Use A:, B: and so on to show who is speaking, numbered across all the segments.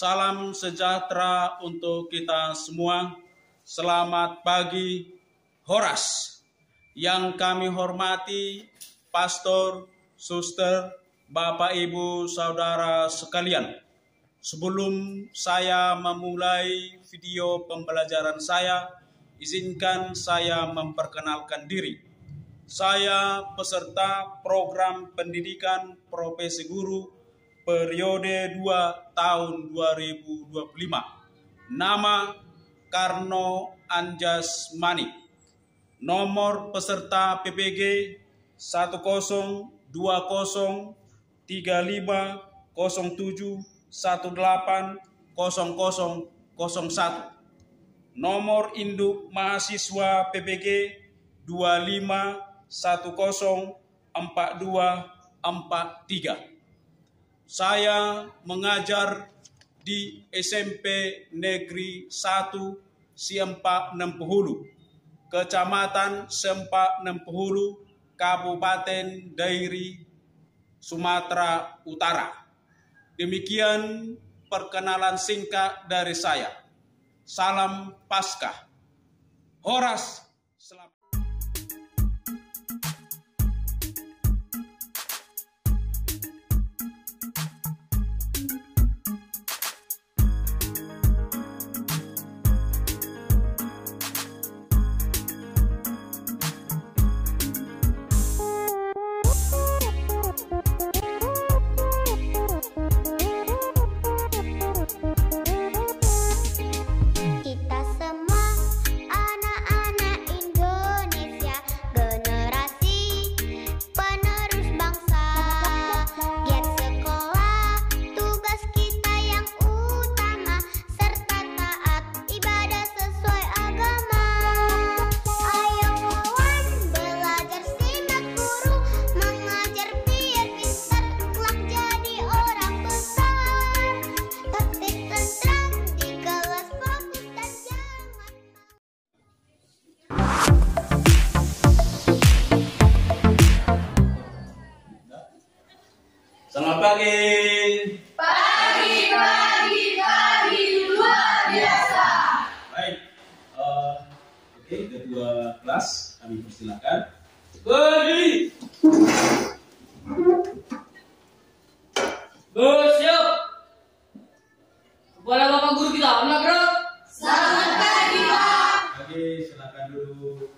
A: Salam sejahtera untuk kita semua. Selamat pagi, Horas. Yang kami hormati, pastor, suster, Bapak, Ibu, Saudara sekalian. Sebelum saya memulai video pembelajaran saya, izinkan saya memperkenalkan diri. Saya peserta program pendidikan profesi guru periode 2 tahun 2025. Nama Karno Anjas Mani. Nomor peserta PPG 10203007180001. Nomor induk mahasiswa PPG 25104243. Saya mengajar di SMP Negeri 1 Siempak Nempehulu, Kecamatan Sempak Nempehulu, Kabupaten Dairi, Sumatera Utara. Demikian perkenalan singkat dari saya. Salam Paskah. Horas. Selamat. Selamat pagi.
B: Pagi luar biasa.
A: Baik, ketua kelas kami persilakan.
B: Berdiri. Bersiap. Kepada Bapak Guru kita, anak gerak. Selamat pagi, Pak.
A: Oke, silakan duduk.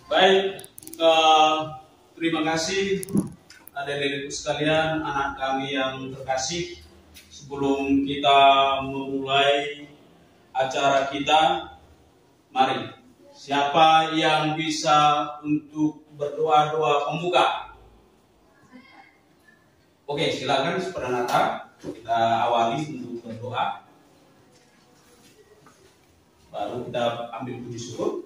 A: Baik, terima kasih adik-adikku sekalian, anak kami yang terkasih. Sebelum kita memulai acara kita, mari siapa yang bisa untuk berdoa-doa pembuka? Oke, silakan Supranata, kita awali untuk berdoa. Baru kita ambil puji syukur.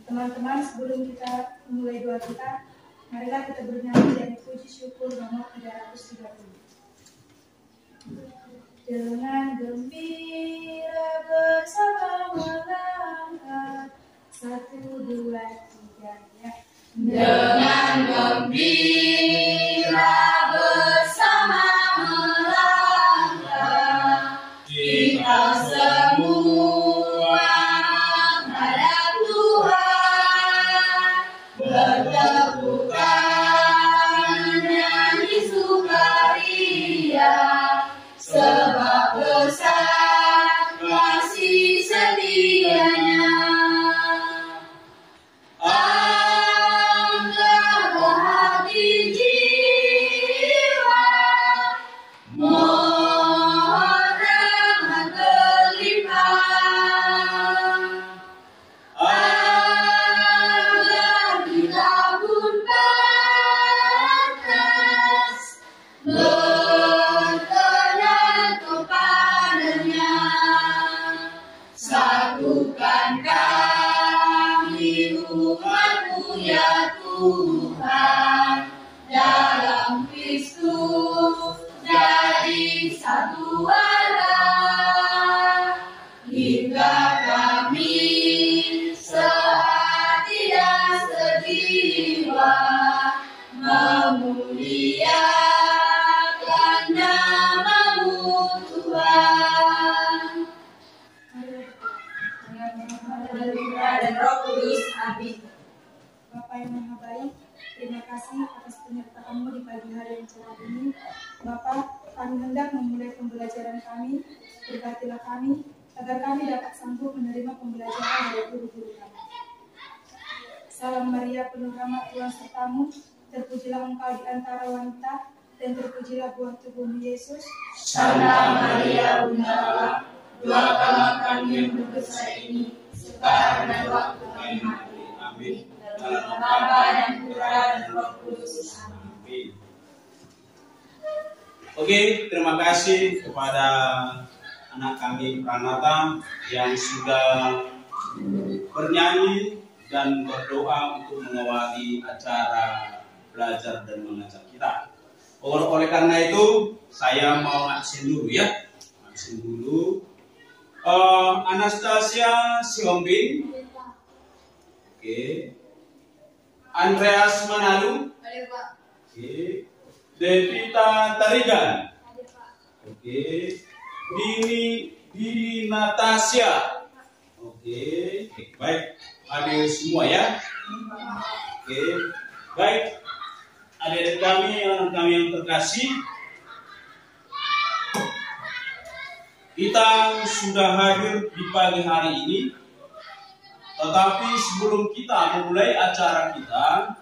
C: Teman-teman, sebelum kita memulai doa kita, marilah kita bernyanyi dan puji syukur nomor 330. Dengan gembira bersama melangkah, 1, 2, 3, ya.
B: Dengan gembira bersama melangkah, kita semua menghadap Tuhan, bertepuk tangan nyanyi sukaria, sebab besar kasih setianya. Angkatlah hati satu arah, hingga kami sehati dan sejiwa memuliakan nama-Mu Tuhan. Dan Roh Kudus, amin.
C: Bapa yang Maha Baik, terima kasih atas penyertaan-Mu di pagi hari yang cerah ini. Bapa, kami hendak memulai pembelajaran kami, berkatilah kami, agar kami dapat sanggup menerima pembelajaran dari guru-guru kami. Salam Maria, penuh rahmat Tuhan sertamu, terpujilah Engkau di antara wanita, dan terpujilah buah tubuhmu Yesus.
B: Santa Maria, Bunda Allah, doakanlah kami yang berdosa ini, sekarang dan waktu kami mati.
A: Amin.
B: Dalam nama Bapa dan Putra dan Roh Kudus. Amin.
A: Oke, terima kasih kepada anak kami Pranata yang sudah bernyanyi dan berdoa untuk mengawali acara belajar dan mengajar kita. Oleh karena itu, saya mau absen dulu ya. Absen dulu. Anastasia Siombing. Oke. Andreas Manalu.
B: Ayo, Pak.
A: Oke. Devita Tarigan. Oke. Dini Natasha. Oke. Baik. Hadir semua ya. Oke. Baik. Adik-adik kami, anak kami yang terkasih, kita sudah hadir di pagi hari ini. Tetapi sebelum kita memulai acara kita,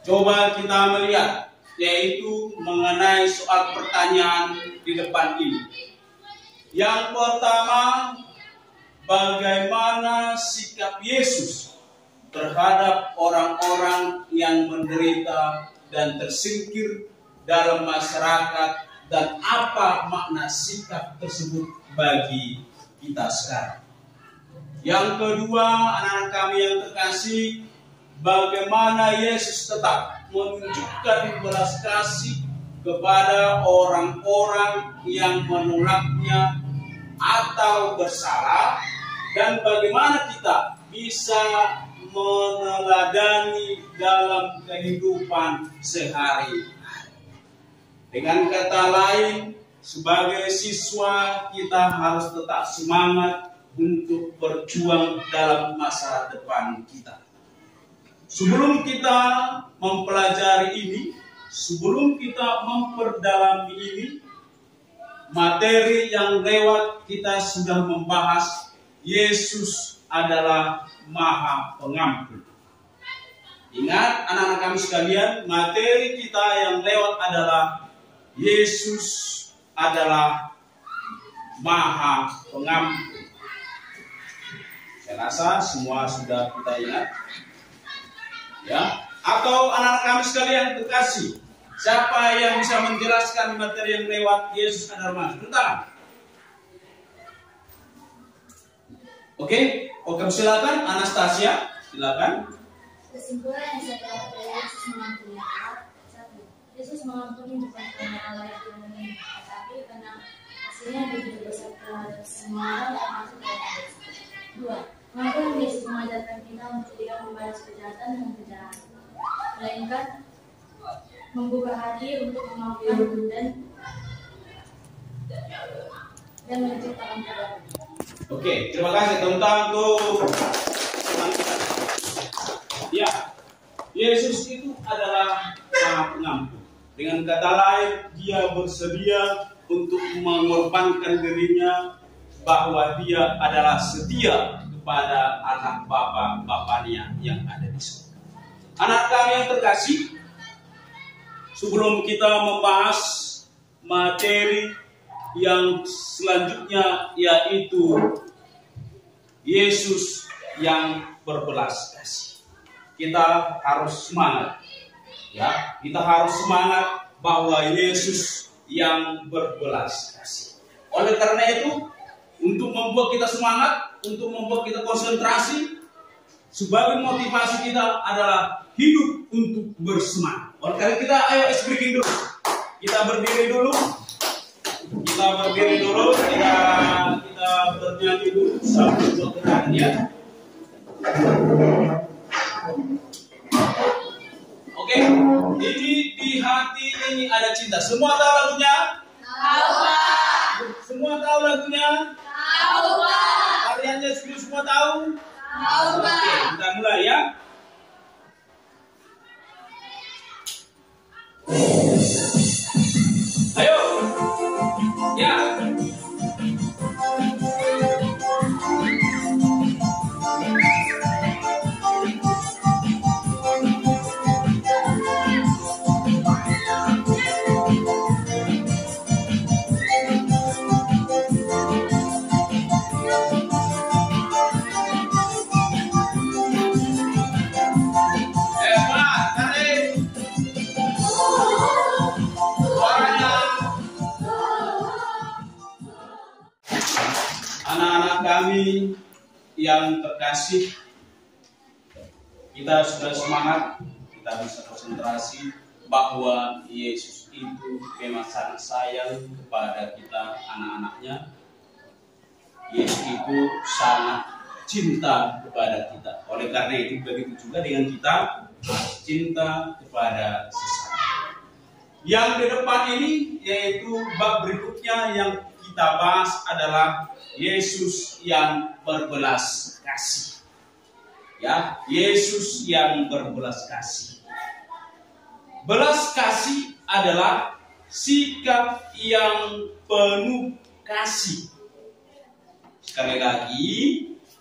A: coba kita melihat, yaitu mengenai soal pertanyaan di depan ini. Yang pertama, bagaimana sikap Yesus terhadap orang-orang yang menderita dan tersingkir dalam masyarakat, dan apa makna sikap tersebut bagi kita sekarang. Yang kedua, anak-anak kami yang terkasih, bagaimana Yesus tetap menunjukkan belas kasih kepada orang-orang yang menolaknya atau bersalah, dan bagaimana kita bisa meneladani dalam kehidupan sehari-hari. Dengan kata lain, sebagai siswa kita harus tetap semangat untuk berjuang dalam masa depan kita. Sebelum kita mempelajari ini, sebelum kita memperdalami ini, materi yang lewat kita sudah membahas Yesus adalah Maha Pengampun. Ingat anak-anak kami sekalian, materi kita yang lewat adalah Yesus adalah Maha Pengampun. Saya rasa semua sudah kita ingat. Ya, atau anak-anak kami sekalian terkasih, siapa yang bisa menjelaskan materi yang lewat Yesus adalah Maha Pengampun? Oke, silakan Anastasia, silakan.
D: Kesimpulan yang saya dapat dari Yesus mengampuni adalah: 1. Yesus mengampuni bukan karena Allah yang diampuni, tetapi karena hasilnya begitu besar terhadap semua orang yang masuk dalam dosa. 2. Pengampunan Yesus mengajarkan kita untuk tidak membalas kejahatan dengan kejahatan, melainkan membuka hati untuk memaafkan dan menciptakan kebaikan.
A: Oke, terima kasih teman-teman untuk teman-teman. Ya, Yesus itu adalah Maha Pengampun. Dengan kata lain, Dia bersedia untuk mengorbankan dirinya, bahwa Dia adalah setia kepada anak bapa-bapanya yang ada di surga. Anak kami yang terkasih, sebelum kita membahas materi yang selanjutnya, yaitu Yesus yang berbelas kasih, kita harus semangat. Ya, kita harus semangat bahwa Yesus yang berbelas kasih. Oleh karena itu, untuk membuat kita semangat, untuk membuat kita konsentrasi, sebagai motivasi kita adalah hidup untuk bersemangat. Oleh karena kita, ayo ice breaking dulu. Kita berdiri dulu. Kita bernyanyi dulu sampai berkenan ya. Oke, ini di hati ini ada cinta. Semua tahu lagunya?
B: Tahu, Pak.
A: Semua tahu lagunya?
B: Tahu, Pak.
A: Tariannya semua tahu?
B: Tahu, Pak.
A: Oke, kita mulai ya. Ayo. Ya. Anak-anak kami yang terkasih, kita sudah semangat, kita bisa konsentrasi bahwa Yesus itu memang sangat sayang kepada kita anak-anaknya. Yesus itu sangat cinta kepada kita. Oleh karena itu begitu juga dengan kita cinta kepada sesama. Yang di depan ini yaitu bab berikutnya yang kita bahas adalah Yesus yang berbelas kasih. Ya, Yesus yang berbelas kasih. Belas kasih adalah sikap yang penuh kasih. Sekali lagi,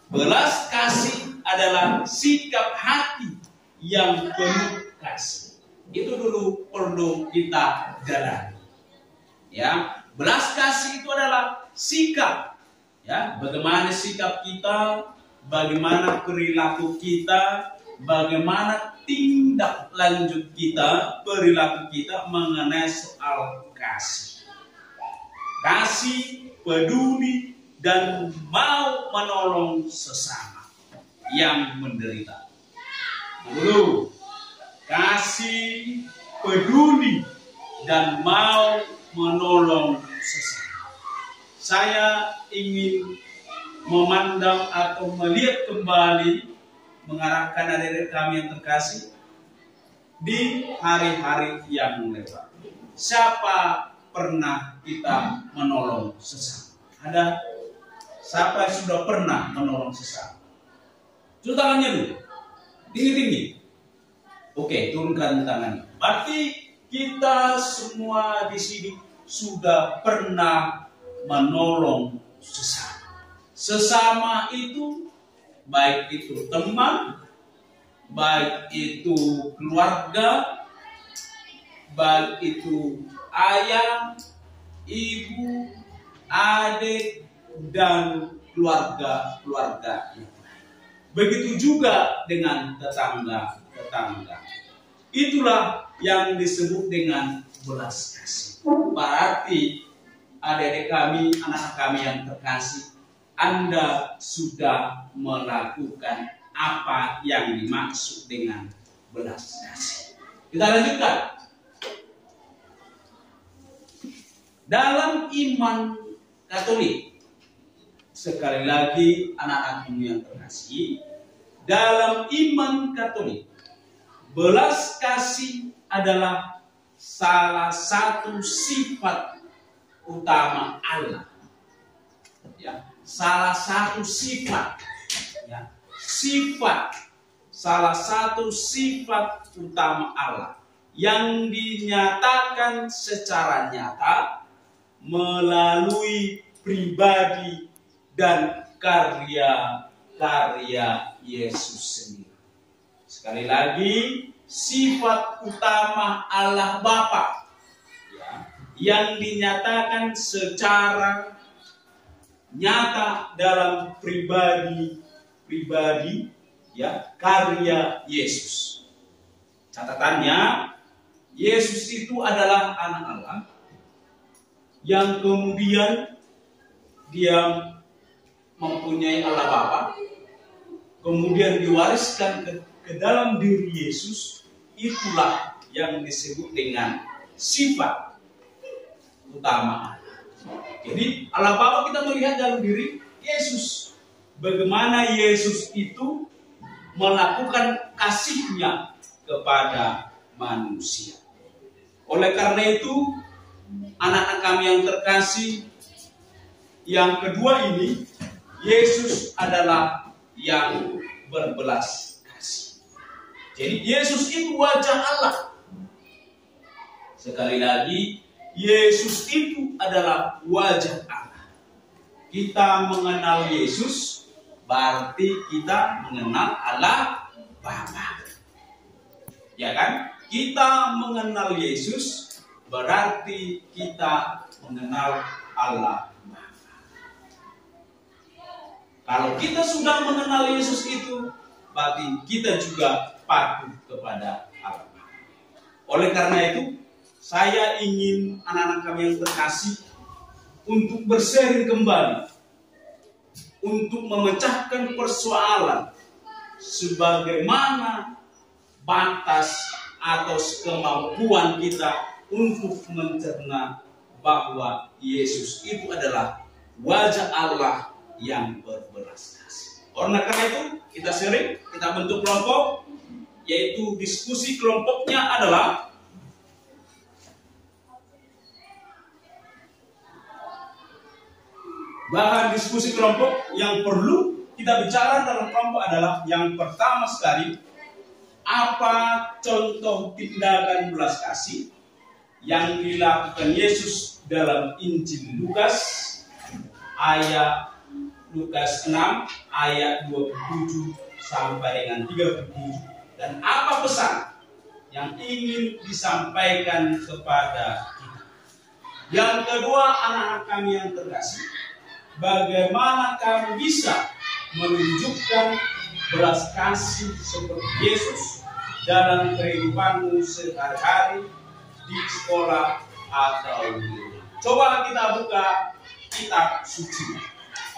A: belas kasih adalah sikap hati yang penuh kasih. Itu dulu perlu kita dalami. Ya, belas kasih itu adalah sikap. Ya, bagaimana sikap kita, bagaimana perilaku kita, bagaimana tindak lanjut kita, perilaku kita mengenai soal kasih. Kasih, peduli, dan mau menolong sesama yang menderita. Dulu, kasih, peduli, dan mau menolong sesama. Saya ingin memandang atau melihat kembali, mengarahkan adik-adik kami yang terkasih di hari-hari yang lewat. Siapa pernah kita menolong sesama? Ada siapa yang sudah pernah menolong sesama? Turun tangannya dulu, tinggi-tinggi. Oke, turunkan tangannya. Berarti kita semua di sini sudah pernah menolong sesama. Sesama itu baik itu teman, baik itu keluarga, baik itu ayah, ibu, adik, dan keluarga-keluarga. Begitu juga dengan tetangga-tetangga. Itulah yang disebut dengan belas kasih. Berarti adik-adik kami, anak-anak kami yang terkasih, Anda sudah melakukan apa yang dimaksud dengan belas kasih. Kita lanjutkan. Dalam iman Katolik, sekali lagi anak-anakmu yang terkasih, dalam iman Katolik, belas kasih adalah salah satu sifat utama Allah. Ya, salah satu sifat, ya, salah satu sifat utama Allah yang dinyatakan secara nyata melalui pribadi dan karya-karya Yesus sendiri. Sekali lagi, sifat utama Allah Bapa yang dinyatakan secara nyata dalam pribadi ya, karya Yesus. Catatannya, Yesus itu adalah anak Allah yang kemudian dia mempunyai Allah Bapa, kemudian diwariskan ke dalam diri Yesus. Itulah yang disebut dengan sifat utama Allah. Jadi Allah Bapa kita melihat dalam diri Yesus. Bagaimana Yesus itu melakukan kasih-Nya kepada manusia. Oleh karena itu, anak-anak kami yang terkasih, yang kedua ini, Yesus adalah yang berbelas kasih. Jadi Yesus itu wajah Allah. Sekali lagi, Yesus itu adalah wajah Allah. Kita mengenal Yesus, berarti kita mengenal Allah Bapa. Ya kan? Kita mengenal Yesus, berarti kita mengenal Allah Bapa. Kalau kita sudah mengenal Yesus itu, berarti kita juga patuh kepada Allah Bapa. Oleh karena itu, saya ingin anak-anak kami yang terkasih untuk bersharing kembali, untuk memecahkan persoalan sebagaimana batas atau kemampuan kita untuk mencerna bahwa Yesus itu adalah wajah Allah yang berbelas kasih. Oleh karena itu, kita sharing, kita bentuk kelompok, yaitu diskusi kelompoknya adalah bahan diskusi kelompok yang perlu kita bicara dalam kelompok adalah yang pertama sekali, apa contoh tindakan belas kasih yang dilakukan Yesus dalam Injil Lukas ayat Lukas 6 ayat 27 sampai dengan 37, dan apa pesan yang ingin disampaikan kepada kita. Yang kedua, anak-anak kami yang terkasih, bagaimana kamu bisa menunjukkan belas kasih seperti Yesus dalam kehidupanmu sehari-hari di sekolah atau di rumah. Coba kita buka kitab suci.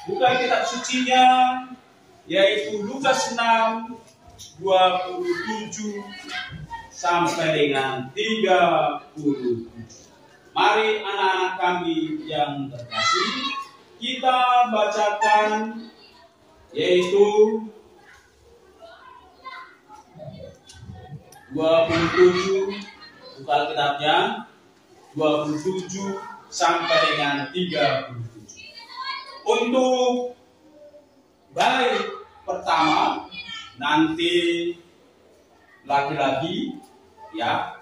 A: Buka kitab sucinya, yaitu Lukas 6 27 sampai dengan 37. Mari anak-anak kami yang terkasih, kita bacakan, yaitu 27, buka kitabnya, 27 sampai dengan 37. Untuk baik pertama, nanti laki-laki ya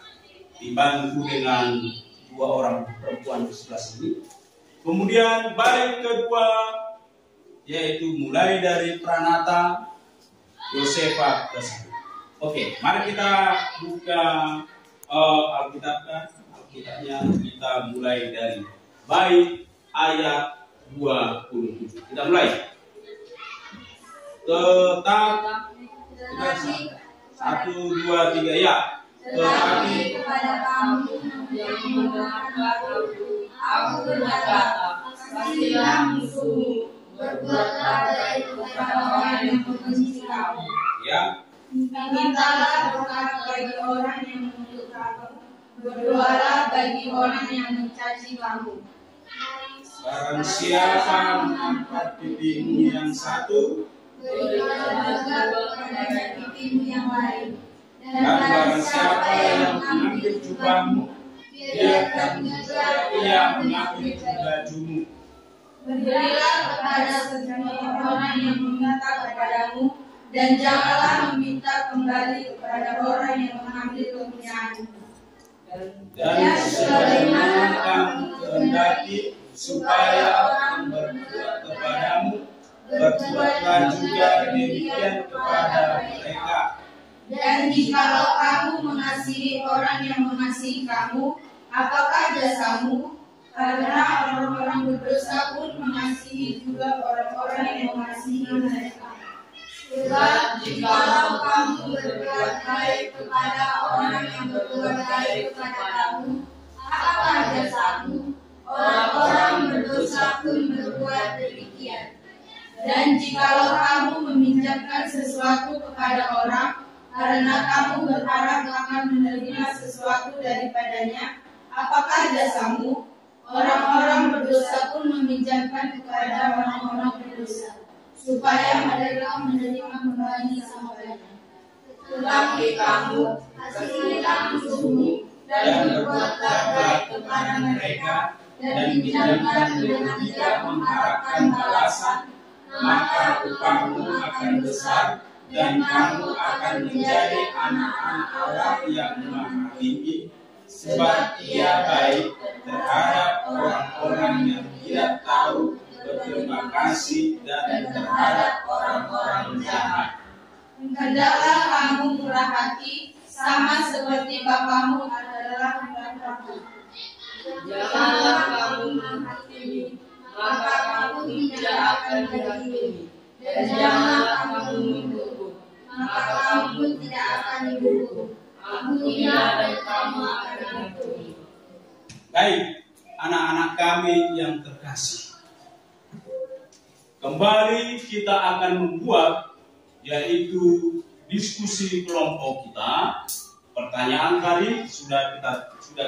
A: dibantu dengan 2 orang perempuan di sebelah sini. Kemudian baik kedua, yaitu mulai dari Pranata, Yosefa ke sana. Oke, mari kita buka Alkitabnya. Kita mulai dari baik ayat 27. Kita mulai. Tetap 1, 2, 3 ya.
B: Tetapi kepada kamu yang mendengar aku berkata, kasihilah musuhmu, berbuatlah baik kepada orang yang membenci kamu.
A: Ya.
B: Mintalah berkat bagi orang yang mengutuk kamu, berdoalah bagi orang yang mencaci kamu.
A: Barang siapa mengangkat pipimu yang satu,
B: berilah juga kepada pipimu yang lain. Dan
A: barang siapa yang mengambil jubahmu, biarkan juga ia mengambil bajumu.
B: Berilah kepada semua orang yang meminta kepadamu, dan janganlah meminta kembali kepada orang yang mengambil kepunyaanmu.
A: Dan sebagaimana kamu kehendaki supaya orang berbuat kepadamu, berbuatlah juga demikian kepada mereka.
B: Dan jikalau kamu mengasihi orang yang mengasihi kamu, apakah jasamu? Karena orang-orang berdosa pun mengasihi juga orang-orang yang mengasihi mereka. Sebab jikalau kamu berbuat baik kepada orang yang berbuat baik kepada kamu, apakah jasamu? Orang-orang berdosa pun berbuat demikian. Dan jikalau kamu meminjamkan sesuatu kepada orang, karena kamu berharap akan menerima sesuatu daripadanya, apakah jasamu? Orang-orang berdosa pun meminjamkan kepada orang-orang berdosa, supaya mereka menerima kembali sama banyak. Tetapi kamu, kasihlah musuhmu, dan berbuatlah baik kepada mereka, dan pinjamkan dengan tidak mengharapkan balasan, maka upahmu akan besar, dan kamu akan menjadi anak-anak Allah yang Maha Tinggi, sebab Ia baik terhadap orang-orang yang tidak tahu berterima kasih dan terhadap orang-orang jahat. Hendaklah kamu murah hati, sama seperti Bapamu adalah murah hati. Janganlah kamu menghakimi, maka kamu tidak akan dihakimi. Dan janganlah kamu menghukum, maka kamu tidak akan dihukum. Ampunilah dan kamu akan diampuni.
A: Baik, anak-anak kami yang terkasih, kembali kita akan membuat yaitu diskusi kelompok kita. Pertanyaan tadi sudah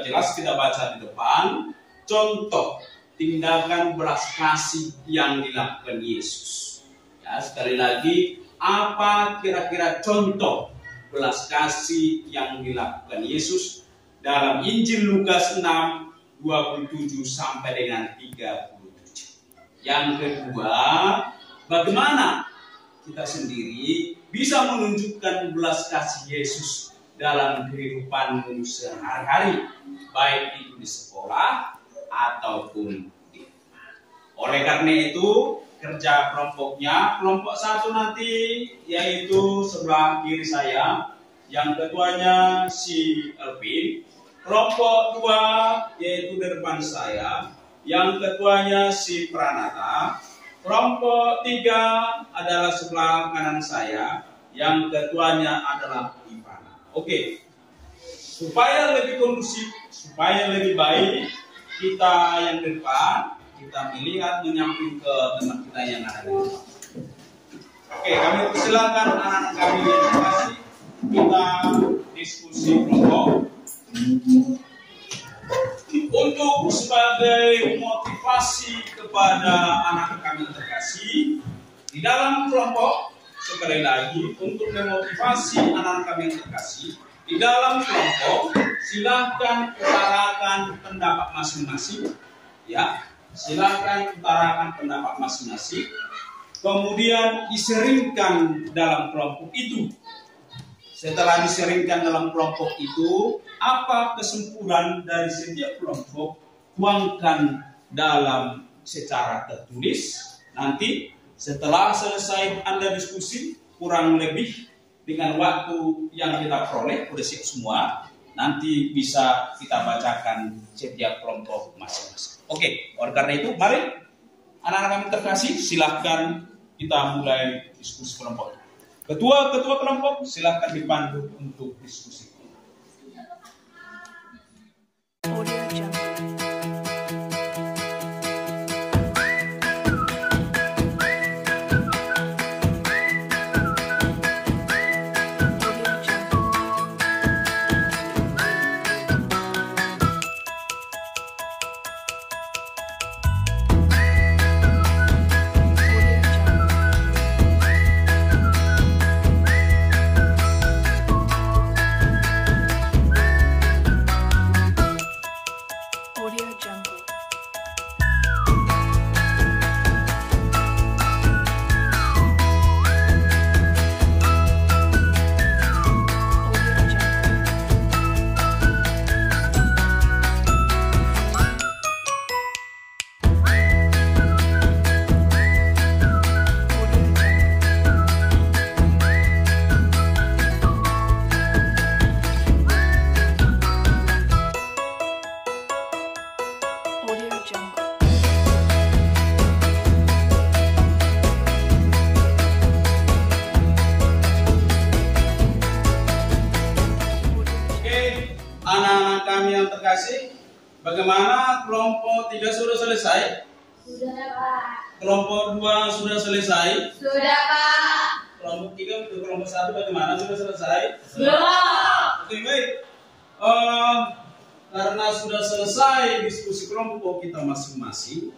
A: jelas kita baca di depan. Contoh tindakan belas kasih yang dilakukan Yesus. Ya, sekali lagi, apa kira-kira contoh belas kasih yang dilakukan Yesus dalam Injil Lukas 6:27 sampai dengan 37. Yang kedua, bagaimana kita sendiri bisa menunjukkan belas kasih Yesus dalam kehidupan sehari-hari, baik itu di sekolah ataupun di rumah. Oleh karena itu, kerja kelompoknya, kelompok 1 nanti yaitu sebelah kiri saya, yang ketuanya si Elvin. Kelompok 2 yaitu di depan saya, yang ketuanya si Pranata. Kelompok 3 adalah sebelah kanan saya, yang ketuanya adalah Ivana. Oke, supaya lebih kondusif, supaya lebih baik, kita yang di depan, kita melihat menyamping ke teman kita yang ada di depan. Oke, kami persilakan anak-anak kami yang terkasih, kita diskusi kelompok. Untuk sebagai motivasi kepada anak kami terkasih di dalam kelompok, sekali lagi untuk memotivasi anak kami yang terkasih di dalam kelompok, silahkan utarakan pendapat masing-masing, ya, silahkan utarakan pendapat masing-masing, kemudian diseringkan dalam kelompok itu. Setelah diseringkan dalam kelompok itu, apa kesimpulan dari setiap kelompok, tuangkan dalam secara tertulis. Nanti setelah selesai Anda diskusi, kurang lebih dengan waktu yang kita peroleh, sudah siap semua, nanti bisa kita bacakan setiap kelompok masing-masing. Oke, oleh karena itu, mari anak-anak kami terkasih, silahkan kita mulai diskusi kelompok. Ketua-ketua kelompok silahkan dipandu untuk diskusi. Anak-anak kami yang terkasih, bagaimana kelompok 3 sudah selesai?
D: Sudah, Pak.
A: Kelompok 2 sudah selesai?
B: Sudah, Pak.
A: Kelompok 3 ke kelompok 1 bagaimana? Sudah selesai?
B: Belum.
A: Oke, baik. karena sudah selesai diskusi kelompok kita masing-masing.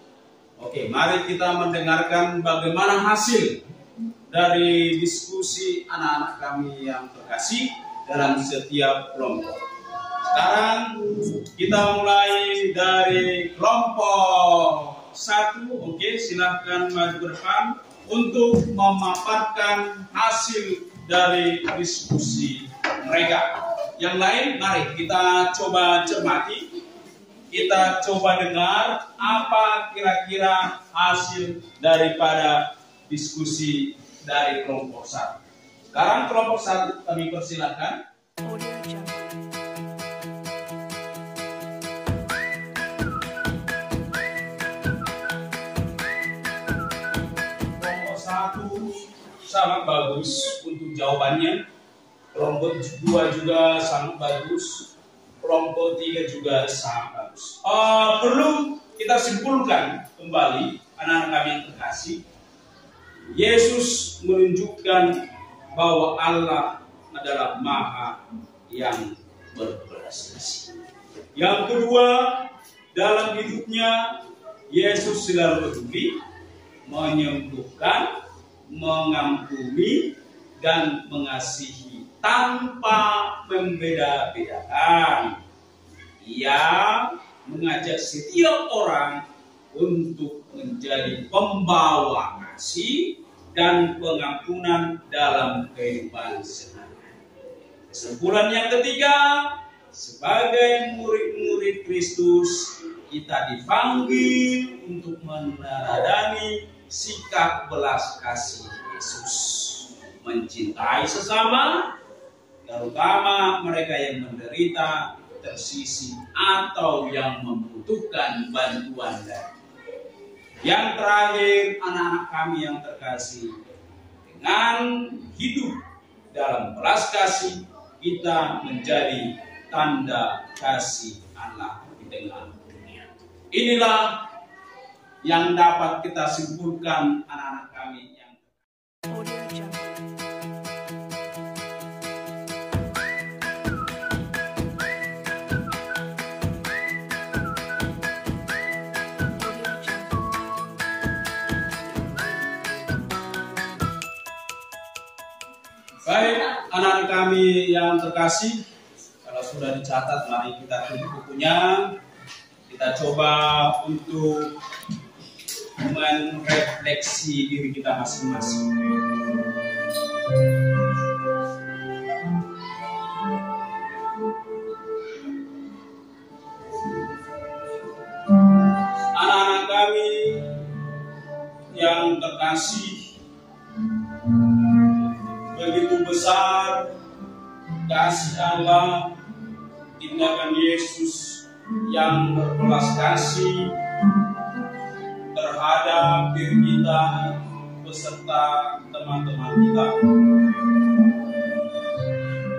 A: Oke, mari kita mendengarkan bagaimana hasil dari diskusi anak-anak kami yang terkasih dalam setiap kelompok. Sekarang kita mulai dari kelompok 1. Oke, silahkan maju ke depan untuk memaparkan hasil dari diskusi mereka. Yang lain, mari kita coba cermati, kita coba dengar apa kira-kira hasil daripada diskusi dari kelompok 1. Sekarang kelompok 1 kami persilakan. Kelompok 1 sangat bagus untuk jawabannya. Kelompok 2 juga sangat bagus. Kelompok 3 juga sangat bagus. Perlu kita simpulkan kembali, anak-anak kami yang terkasih, Yesus menunjukkan bahwa Allah adalah Maha yang berbelas kasih. Yang kedua, dalam hidupnya Yesus selalu peduli, menyembuhkan, mengampuni, dan mengasihi tanpa membeda-bedakan. Ia mengajak setiap orang untuk menjadi pembawa kasih dan pengampunan dalam kehidupan sehari-hari. Kesimpulan yang ketiga, sebagai murid-murid Kristus, kita dipanggil untuk meneladani sikap belas kasih Yesus, mencintai sesama, terutama mereka yang menderita, tersisih, atau yang membutuhkan bantuan dari. Yang terakhir, anak-anak kami yang terkasih, dengan hidup dalam belas kasih, kita menjadi tanda kasih Allah di tengah dunia. Inilah yang dapat kita simpulkan, anak-anak kami yang terkasih. Baik, anak-anak kami yang terkasih, kalau sudah dicatat, mari kita tutup bukunya. Kita coba untuk merefleksi diri kita masing-masing. Anak-anak kami yang terkasih, begitu besar kasih Allah, tindakan Yesus yang berbelas kasih terhadap diri kita beserta teman-teman kita.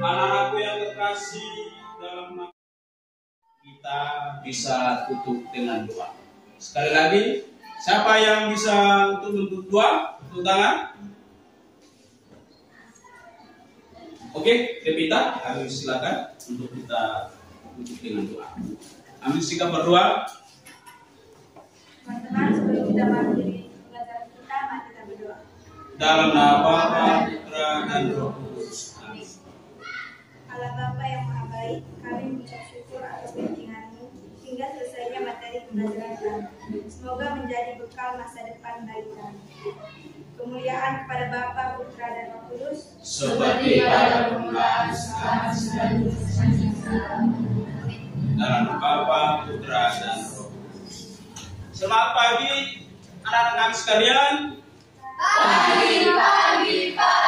A: Anak-anakku yang terkasih, dalam kita bisa tutup dengan doa. Sekali lagi, siapa yang bisa untuk doa? Tutup tangan. Oke, Devita, kami silakan untuk kita tutup dengan doa. Ambil sikap berdoa.
C: Teman-teman, sebelum kita mengakhiri pelajaran kita, mari kita berdoa.
A: Dalam nama Bapa, Putra, dan Roh Kudus. Amin.
C: Allah Bapa yang Maha Baik, kami mengucap syukur atas bimbingan-Mu hingga selesainya materi pembelajaran kami. Semoga menjadi bekal masa depan bagi kami. Kemuliaan kepada Bapa, Putra, dan Roh Kudus,
B: seperti pada permulaan, sekarang, dan
A: dalam nama Bapa, Putra, dan Roh Kudus. Selamat pagi, anak-anak kami sekalian.
B: pagi, pagi, pagi.